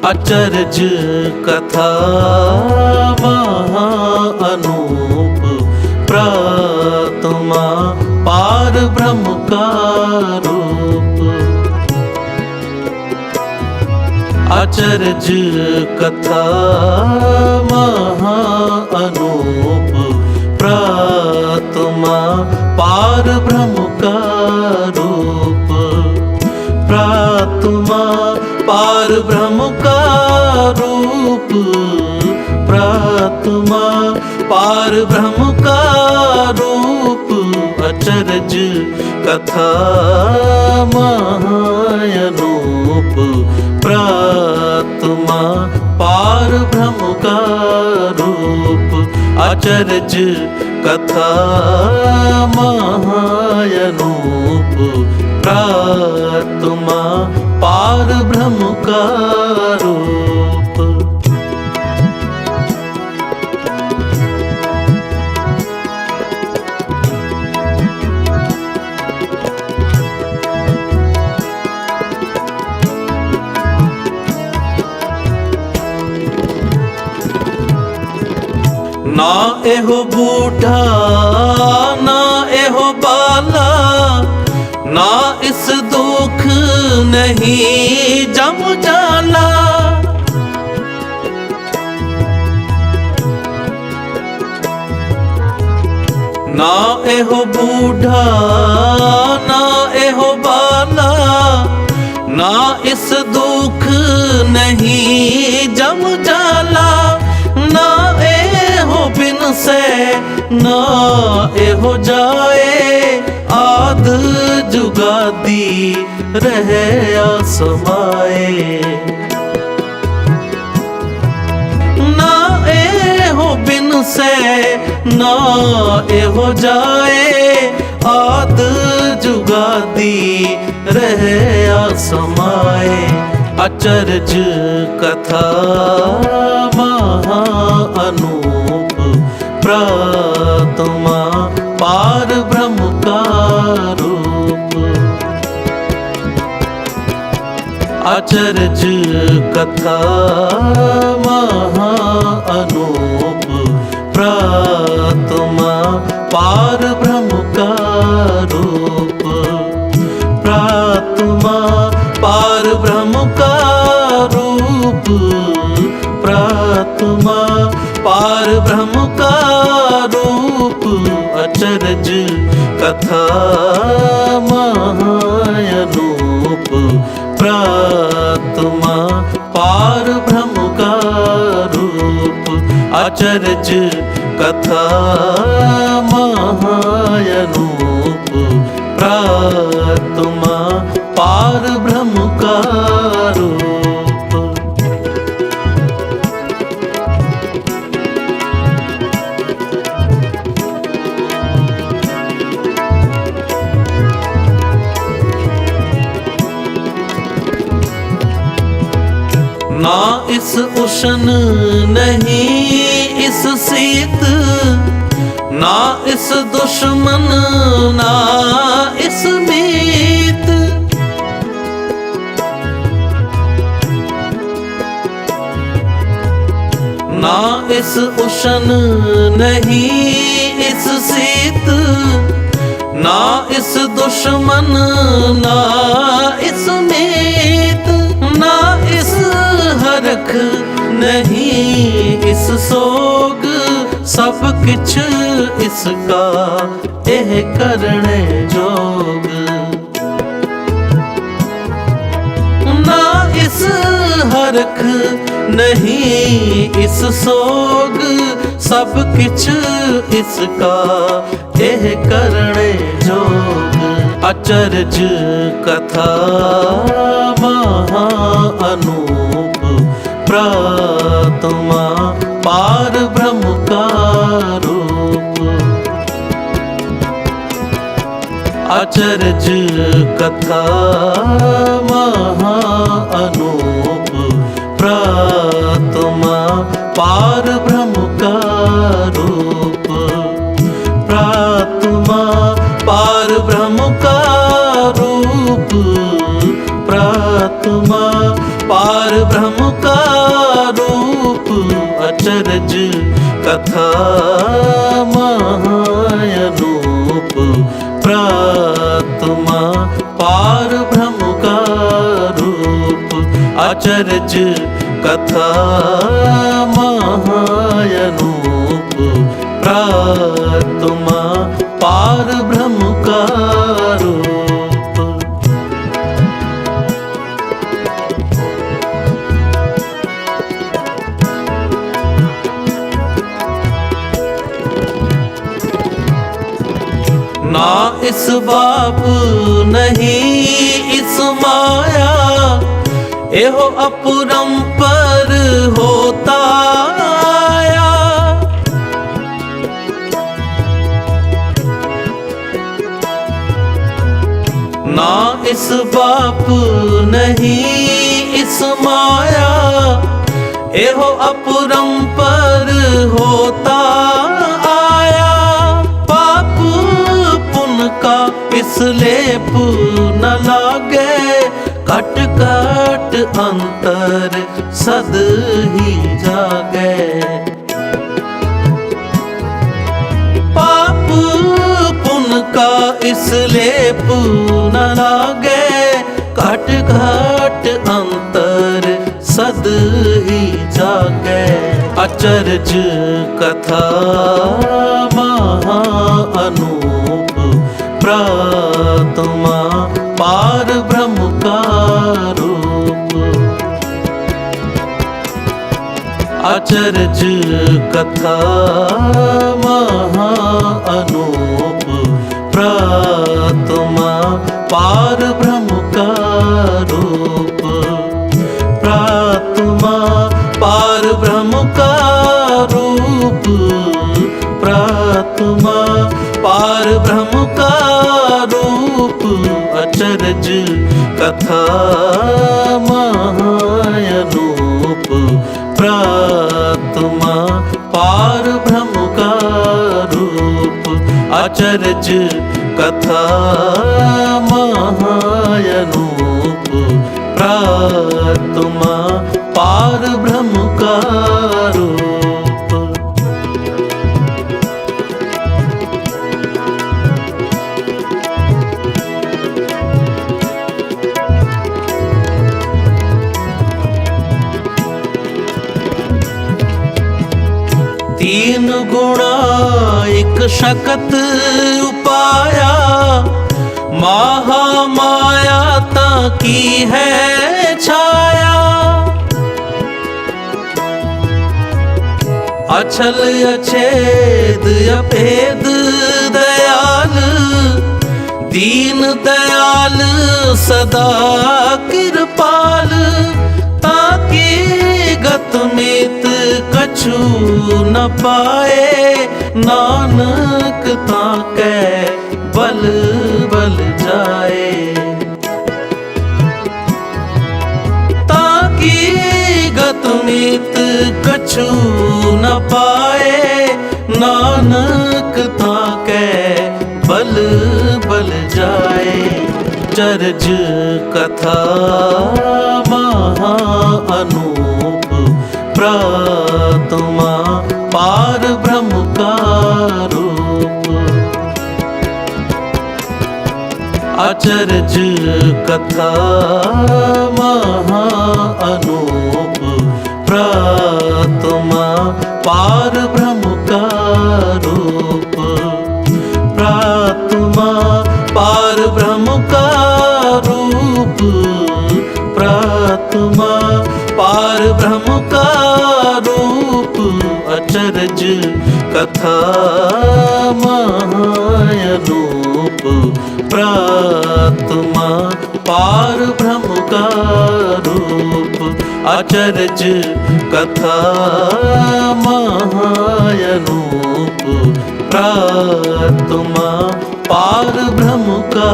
अचरज कथा महा अनूप प्रातमा पार ब्रह्म का रूप। अचरज कथा महा अनूप प्रातमा पार ब्रह्म का रूप। प्रातमा पार ब्रह्म का रूप। प्रातमा पार ब्रह्म का रूप। अचरज कथा महाअनूप प्रातमा पार ब्रह्म का रूप। अचरज कथा महाअनूप प्रातमा पार ब्रह्म का रूप। ना एहो बूढ़ा ना एहो बाला, ना इस दुख नहीं जम जाला। ना एहो बूढ़ा ना एहो बाला, ना इस दुख नहीं जम जाला। ना एहो बिन से ना एहो जाए, आद जुगादी रहे आसमाए। ना एहो बिन से ना एहो जाए, आद जुगादी रहे आसमाए। अचरज कथा महा अनूप प्रातमा पार ब्रह्म का रूप। अचरज कथा महा अनूप प्रातमा पार ब्रह्म का रूप। प्रातमा पार ब्रह्म का रूप। प्रातमा पार ब्रह्म का रूप। अचरज कथा महाअनूप प्रातमा पार ब्रह्म का रूप। अचरज कथा महाअनूप प्रातमा पार ब्रह्म का रूप। ना इस उष्ण नहीं इस शीत, ना इस दुश्मन ना इस मीत। ना इस उष्ण नहीं इस शीत, ना इस दुश्मन ना इस मीत। ना इस हरख नहीं इस सोग, सब किछ इसका एह करने जोग। ना इस हरख नहीं इस सोग, सब किछ इसका एह करने जोग। अचरज कथा महा अनूप प्रातमा पार ब्रह्म का रूप। अचरज कथा महा अनूप प्रातमा पार ब्रह्म का रूप। प्रातमा पार ब्रह्म का रूप। प्रातमा पार ब्रह्म का रूप अचरज कथा महाअनूप प्रातमा पार ब्रह्म का रूप अचरज कथा महाअनूप प्रातमा पार ब्रह्म का रूप। ना इस बाप नहीं इस माया एहो अपरंपर होता आया। ना इस बाप नहीं इस माया एहो अपरंपर होता आया। पाप पुन का इसलेप न लागे कट कट अंतर सद ही जागे। पाप पुन का इसलेप न लागे कट कट अंतर सद ही जागे। अचरज कथा महाअनूप प्रातमा पार ब्रह्म का रूप अचरज कथा महाअनूप प्रातमा पार ब्रह्म का रूप प्रातमा पार ब्रह्म का रूप प्रातमा पार ब्रह्म का रूप अचरज कथा महाअनूप प्रातमा पार ब्रह्म का रूप अचरज कथा महाअनूप प्रातमा पार ब्रह्म का रूप। तीन गुणा एक शकत उपाया महा माया ताकी है छाया। अछल अछेद अभेद दयाल दीन दयाल सदा कृपाल। ताकि गत मित कछु न पाए नानक ताकै बल बल जाए। ताकि गत मित कछु न पाए नानक ताकै बल बल जाए। चरज कथा महाअनूप प्रातमा पार ब्रह्म का रूप अचरज कथा महाअनूप प्रातमा पार ब्रह्म का रूप प्रातमा पार ब्रह्म का रूप प्रातमा पार ब्रह्म का रूप अचरज कथा महाअनूप प्रातमा पार ब्रह्म का रूप अचरज कथा महाअनूप प्रातमा पार ब्रह्म का